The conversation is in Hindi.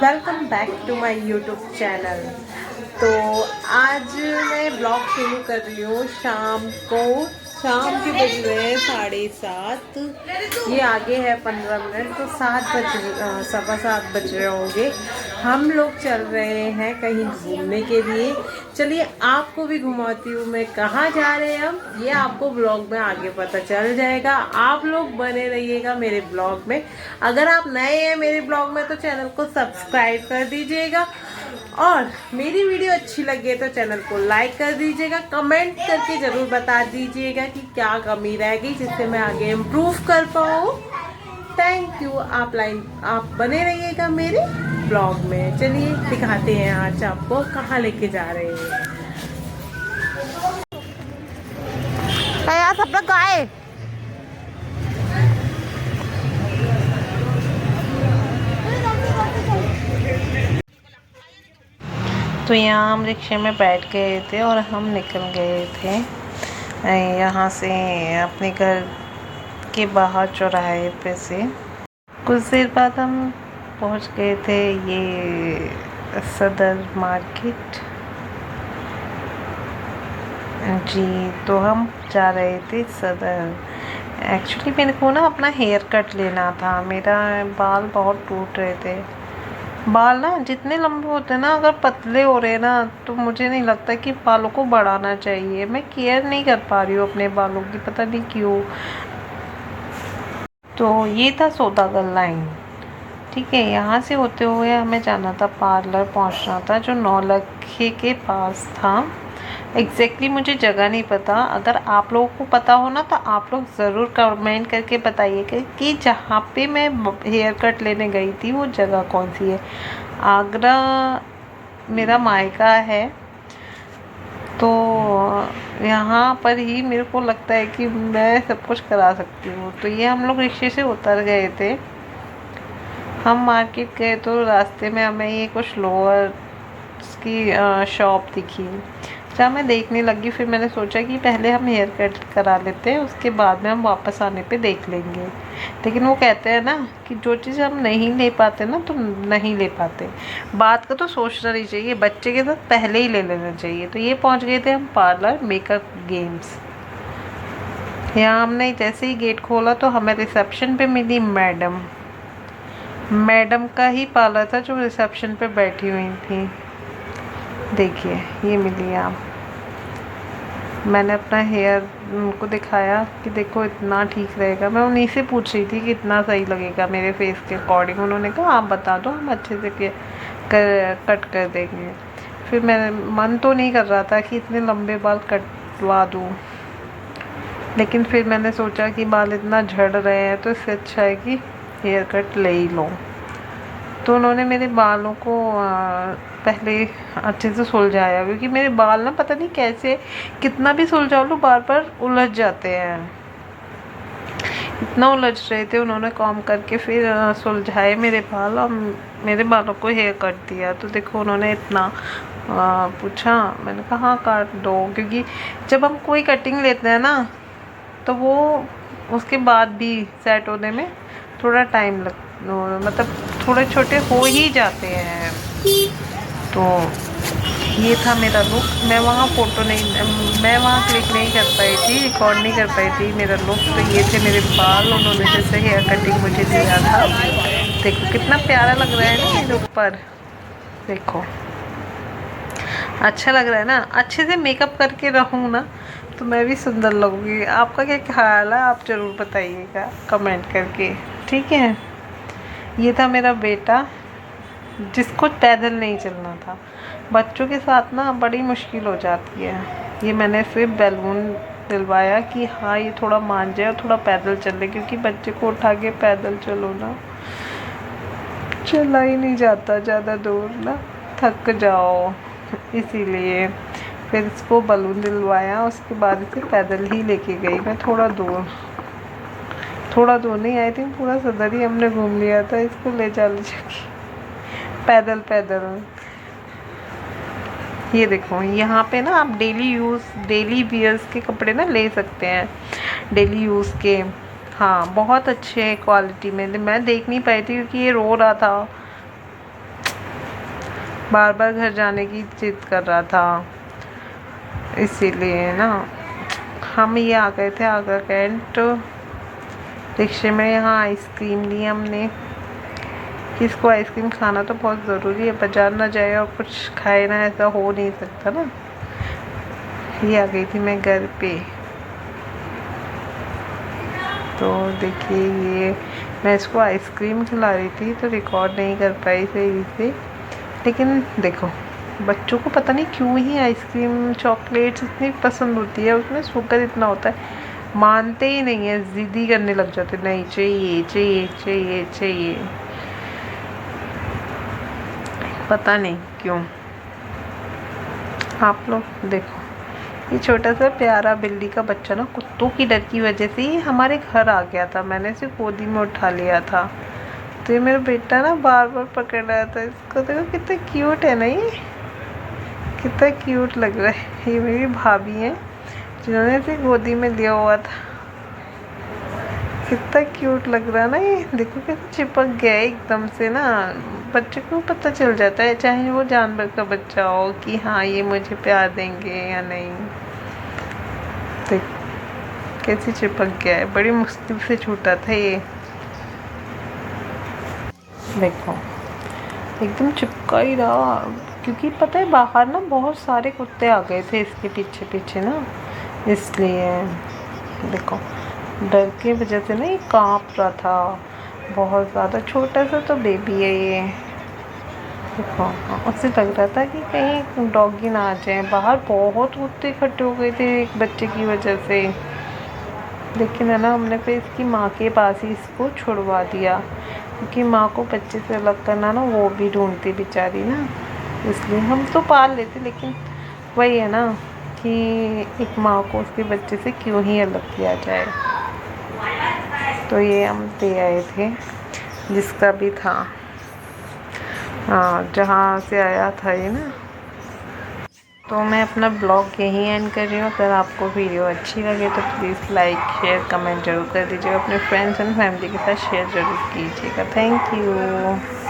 Welcome back to my YouTube channel. तो आज मैं ब्लॉग शुरू कर रही हूँ शाम के बज रहे हैं 7:30। ये आगे है 15 मिनट, तो 7:15 बज रहे होंगे। हम लोग चल रहे हैं कहीं घूमने के लिए। चलिए आपको भी घुमाती हूँ मैं कहाँ जा रहे हैं हम, ये आपको ब्लॉग में आगे पता चल जाएगा। आप लोग बने रहिएगा मेरे ब्लॉग में। अगर आप नए हैं मेरे ब्लॉग में तो चैनल को सब्सक्राइब कर दीजिएगा, और मेरी वीडियो अच्छी लगे तो चैनल को लाइक कर दीजिएगा। कमेंट करके ज़रूर बता दीजिएगा कि क्या कमी रह गई जिससे मैं आगे इम्प्रूव कर पाऊँ। Thank you. आप बने रहिएगा मेरे ब्लॉग में। चलिए दिखाते हैं आज आपको कहाँ लेके जा रहे हैं। सब लोग आए। तो यहाँ हम रिक्शे में बैठ गए थे और हम निकल गए थे यहाँ से अपने घर के बाहर चौराहे पे से। कुछ देर बाद हम पहुँच गए थे ये सदर मार्केट जी। तो हम जा रहे थे सदर। एक्चुअली मेरे को ना अपना हेयर कट लेना था। मेरा बाल बहुत टूट रहे थे। बाल ना जितने लंबे होते हैं ना, अगर पतले हो रहे हैं ना, तो मुझे नहीं लगता कि बालों को बढ़ाना चाहिए। मैं केयर नहीं कर पा रही हूँ अपने बालों की, पता नहीं क्यों। तो ये था सौदागर लाइन, ठीक है। यहाँ से होते हुए हमें जाना था पार्लर, पहुँचना था जो नौलखे के पास था। एग्जैक्टली मुझे जगह नहीं पता। अगर आप लोगों को पता हो ना तो आप लोग ज़रूर कमेंट करके बताइएगा कि जहाँ पे मैं हेयर कट लेने गई थी वो जगह कौन सी है। आगरा मेरा मायका है, तो यहाँ पर ही मेरे को लगता है कि मैं सब कुछ करा सकती हूँ। तो ये हम लोग रिक्शे से उतर गए थे। हम मार्केट गए तो रास्ते में हमें ये कुछ लोअर की शॉप दिखी। जहाँ मैं देखने लगी, फिर मैंने सोचा कि पहले हम हेयर कट करा लेते हैं, उसके बाद में हम वापस आने पे देख लेंगे। लेकिन वो कहते हैं ना कि जो चीज़ हम नहीं ले पाते ना तो नहीं ले पाते। बात का तो सोचना नहीं चाहिए, बच्चे के साथ पहले ही ले लेना चाहिए। तो ये पहुँच गए थे हम पार्लर मेकअप गेम्स। यहाँ हमने जैसे ही गेट खोला तो हमें रिसेप्शन पे मिली मैडम का ही पार्लर था जो रिसेप्शन पे बैठी हुई थी। देखिए ये मिली आप। मैंने अपना हेयर उनको दिखाया कि देखो इतना ठीक रहेगा। मैं उन्हीं से पूछ रही थी कि इतना सही लगेगा मेरे फेस के अकॉर्डिंग। उन्होंने कहा आप बता दो, हम अच्छे से कट कर देंगे। फिर मेरा मन तो नहीं कर रहा था कि इतने लंबे बाल कटवा दूँ, लेकिन फिर मैंने सोचा कि बाल इतना झड़ रहे हैं तो इससे अच्छा है कि हेयर कट ले ही लो। तो उन्होंने मेरे बालों को पहले अच्छे से सुलझाया, क्योंकि मेरे बाल ना पता नहीं कैसे कितना भी सुलझा लो बार बार उलझ जाते हैं। इतना उलझ रहे थे। उन्होंने कॉम करके फिर सुलझाए मेरे बाल और मेरे बालों को हेयर कट दिया। तो देखो उन्होंने इतना पूछा, मैंने कहा हाँ काट दो, क्योंकि जब हम कोई कटिंग लेते हैं ना तो वो उसके बाद भी सेट होने में थोड़ा टाइम मतलब थोड़े छोटे हो ही जाते हैं। तो ये था मेरा लुक। मैं वहाँ क्लिक नहीं कर पाई थी, रिकॉर्ड नहीं कर पाई थी मेरा लुक। तो ये थे मेरे बाल। उन्होंने जैसे हेयर कटिंग मुझे दिया था। देखो कितना प्यारा लग रहा है ना मेरे ऊपर। देखो अच्छा लग रहा है ना। अच्छे से मेकअप करके रहूँ ना तो मैं भी सुंदर लगूँगी। आपका क्या ख्याल है, आप ज़रूर बताइएगा कमेंट करके, ठीक है। ये था मेरा बेटा जिसको पैदल नहीं चलना था। बच्चों के साथ ना बड़ी मुश्किल हो जाती है। ये मैंने फिर बैलून दिलवाया कि हाँ ये थोड़ा मान जाए और थोड़ा पैदल चले, क्योंकि बच्चे को उठा के पैदल चलो ना चला ही नहीं जाता ज़्यादा दूर ना, थक जाओ। इसीलिए फिर इसको बलून दिलवाया, उसके बाद इसे पैदल ही लेके गई मैं थोड़ा दूर नहीं, आई थिंक पूरा सदर ही हमने घूम लिया था इसको ले जा पैदल। ये देखो यहाँ पे ना आप डेली वियर्स के कपड़े ना ले सकते हैं, डेली यूज़ के। हाँ बहुत अच्छे क्वालिटी में। मैं देख नहीं पाई थी क्योंकि ये रो रहा था। बार बार घर जाने की जिद कर रहा था, इसीलिए ना हम ये आ गए थे आगरा कैंट रिक्शे में। यहाँ आइसक्रीम ली हमने, किसको आइसक्रीम खाना तो बहुत ज़रूरी है, बाजार ना जाए और कुछ खाए ना, ऐसा हो नहीं सकता ना। ये आ गई थी मैं घर पे। तो देखिए ये मैं इसको आइसक्रीम खिला रही थी तो रिकॉर्ड नहीं कर पाई सही से, लेकिन देखो बच्चों को पता नहीं क्यों ही आइसक्रीम चॉकलेट्स इतनी पसंद होती है, उसमें शुगर इतना होता है, मानते ही नहीं है, ज़िद्दी करने लग जाते, नहीं चाहिए चाहिए चाहिए चाहिए, पता नहीं क्यों। आप लोग देखो, ये छोटा सा प्यारा बिल्ली का बच्चा ना कुत्तों की डर की वजह से ही हमारे घर आ गया था, मैंने इसे गोदी में उठा लिया था। तो ये मेरा बेटा ना बार बार पकड़ रहा था इसको, देखो कितना क्यूट है ना, ये कितना क्यूट लग रहा है। ये मेरी भाभी है जिन्होंने इसे गोदी में लिया हुआ था, कितना क्यूट लग रहा है ना। ये देखो कैसे चिपक गया है एकदम से ना, बच्चे को पता चल जाता है चाहे वो जानवर का बच्चा हो कि हाँ ये मुझे प्यार देंगे या नहीं। देख कैसे चिपक गया है, बड़ी मुश्किल से छूटा था ये, देखो एकदम चिपका ही रहा, क्योंकि पता है बाहर ना बहुत सारे कुत्ते आ गए थे इसके पीछे पीछे ना, इसलिए देखो डर की वजह से ना ये कांप रहा था बहुत ज़्यादा। छोटा सा तो बेबी है ये, देखो उससे लग रहा था कि कहीं डॉगी ना आ जाए। बाहर बहुत कुत्ते इकट्ठे हो गए थे एक बच्चे की वजह से, लेकिन है ना हमने फिर इसकी माँ के पास ही इसको छुड़वा दिया, क्योंकि माँ को बच्चे से अलग करना ना वो भी ढूंढती बेचारी ना, इसलिए हम तो पाल लेते, लेकिन वही है ना कि एक माँ को उसके बच्चे से क्यों ही अलग किया जाए। तो ये हम दे आए थे जिसका भी था, हाँ जहाँ से आया था ये ना। तो मैं अपना ब्लॉग यहीं एंड कर रही हूँ। अगर आपको वीडियो अच्छी लगे तो प्लीज़ लाइक शेयर कमेंट जरूर कर दीजिएगा, अपने फ्रेंड्स एंड फैमिली के साथ शेयर ज़रूर कीजिएगा। Thank you.